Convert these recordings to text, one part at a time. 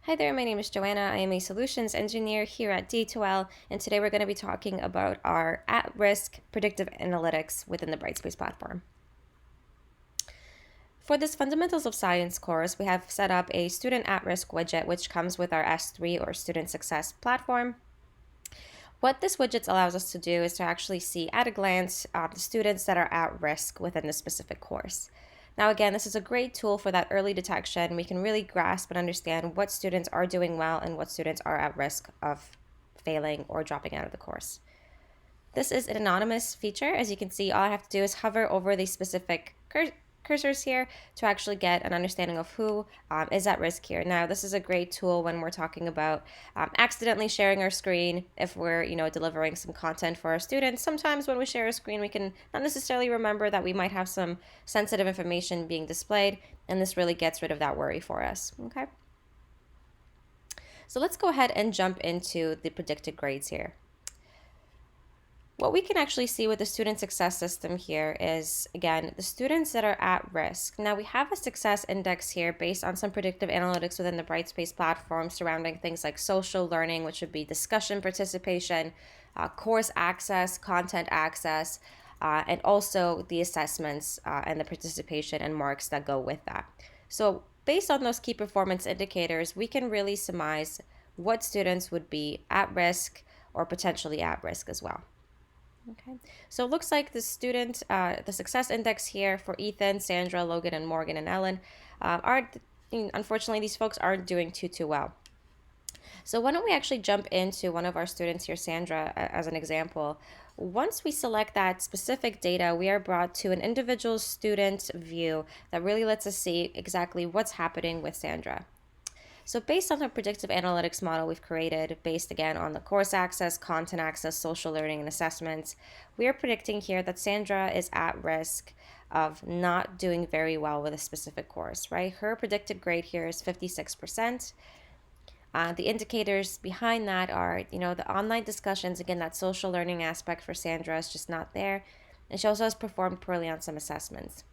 Hi there, my name is Joanna. I am a solutions engineer here at D2L, and today we're going to be talking about our at-risk predictive analytics within the Brightspace platform. For this Fundamentals of Science course, we have set up a student at-risk widget which comes with our S3 or Student Success platform. What this widget allows us to do is to actually see at a glance the students that are at risk within the specific course. Now again, this is a great tool for that early detection. We can really grasp and understand what students are doing well and what students are at risk of failing or dropping out of the course. This is an anonymous feature. As you can see, all I have to do is hover over the specific cursors here to actually get an understanding of who is at risk here. Now, this is a great tool when we're talking about accidentally sharing our screen if we're, delivering some content for our students. Sometimes when we share a screen, we can not necessarily remember that we might have some sensitive information being displayed, and this really gets rid of that worry for us, okay? So let's go ahead and jump into the predicted grades here. What we can actually see with the student success system here is, again, the students that are at risk. Now we have a success index here based on some predictive analytics within the Brightspace platform surrounding things like social learning, which would be discussion participation, course access, content access, and also the assessments and the participation and marks that go with that. So based on those key performance indicators, we can really surmise what students would be at risk or potentially at risk as well. Okay, so it looks like the success index here for Ethan, Sandra, Logan, and Morgan and Ellen unfortunately, these folks aren't doing too well. So why don't we actually jump into one of our students here, Sandra, as an example. Once we select that specific data, we are brought to an individual student view that really lets us see exactly what's happening with Sandra. So based on the predictive analytics model we've created, based again on the course access, content access, social learning, and assessments, we are predicting here that Sandra is at risk of not doing very well with a specific course, right? Her predicted grade here is 56%. The indicators behind that are, the online discussions, again, that social learning aspect for Sandra is just not there. And she also has performed poorly on some assessments.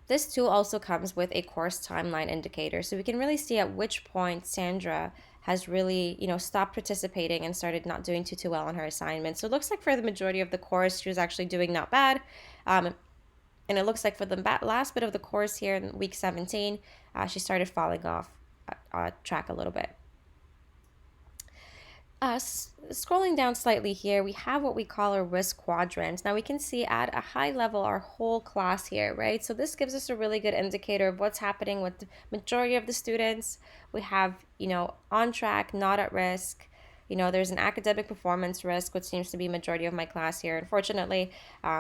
This tool also comes with a course timeline indicator, so we can really see at which point Sandra has really, stopped participating and started not doing too well on her assignments. So it looks like for the majority of the course, she was actually doing not bad. And it looks like for the last bit of the course here in week 17, she started falling off track a little bit. Scrolling down slightly here, we have what we call a risk quadrant. Now we can see at a high level our whole class here, right? So this gives us a really good indicator of what's happening with the majority of the students. We have, on track, not at risk. There's an academic performance risk, which seems to be majority of my class here. Unfortunately,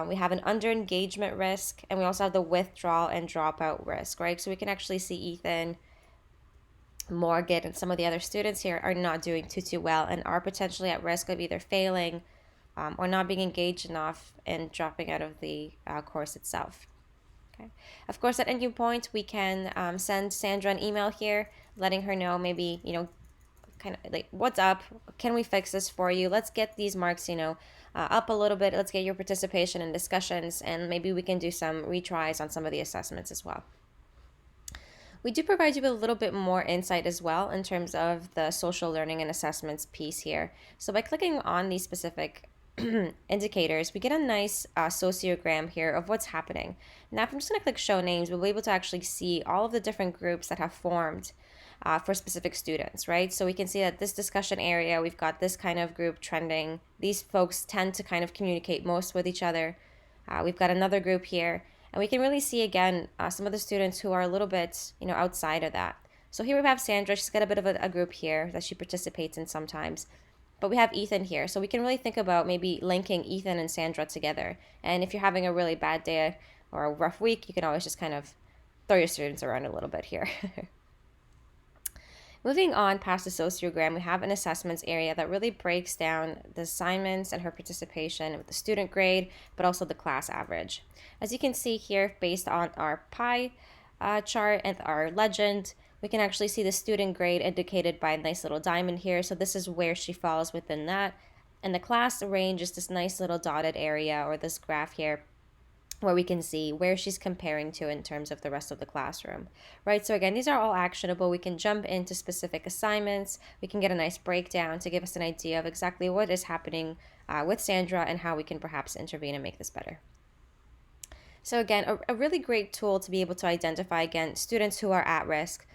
we have an under engagement risk, and we also have the withdrawal and dropout risk, right? So we can actually see Ethan, Morgan, and some of the other students here are not doing too well and are potentially at risk of either failing or not being engaged enough and dropping out of the course itself. Okay. Of course, at any point, we can send Sandra an email here, letting her know maybe, kind of like, what's up? Can we fix this for you? Let's get these marks, up a little bit. Let's get your participation in discussions, and maybe we can do some retries on some of the assessments as well. We do provide you with a little bit more insight as well in terms of the social learning and assessments piece here. So by clicking on these specific indicators, we get a nice sociogram here of what's happening. Now, if I'm just going to click show names, we'll be able to actually see all of the different groups that have formed for specific students, right? So we can see that this discussion area, we've got this kind of group trending. These folks tend to kind of communicate most with each other. We've got another group here. And we can really see, again, some of the students who are a little bit, outside of that. So here we have Sandra. She's got a bit of a group here that she participates in sometimes. But we have Ethan here. So we can really think about maybe linking Ethan and Sandra together. And if you're having a really bad day or a rough week, you can always just kind of throw your students around a little bit here. Moving on past the sociogram, we have an assessments area that really breaks down the assignments and her participation with the student grade, but also the class average. As you can see here, based on our pie chart and our legend, we can actually see the student grade indicated by a nice little diamond here. So this is where she falls within that. And the class range is this nice little dotted area or this graph here where we can see where she's comparing to in terms of the rest of the classroom, right? So again, these are all actionable. We can jump into specific assignments. We can get a nice breakdown to give us an idea of exactly what is happening with Sandra and how we can perhaps intervene and make this better. So again, a really great tool to be able to identify, again, students who are at risk,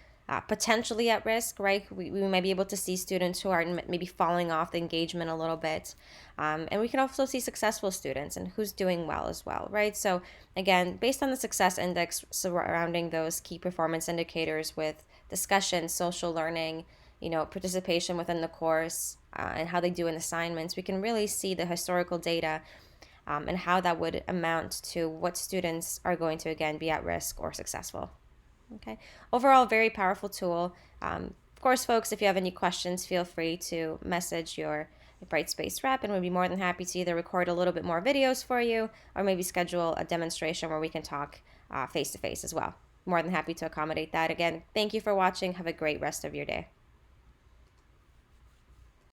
potentially at risk, right? We might be able to see students who are maybe falling off the engagement a little bit. And we can also see successful students and who's doing well as well, right? So again, based on the success index surrounding those key performance indicators with discussion, social learning, participation within the course, and how they do in assignments, we can really see the historical data and how that would amount to what students are going to, again, be at risk or successful. Okay. Overall, very powerful tool. Of course, folks, if you have any questions, feel free to message your Brightspace rep, and we'd be more than happy to either record a little bit more videos for you or maybe schedule a demonstration where we can talk face to face as well. More than happy to accommodate that. Again, thank you for watching. Have a great rest of your day.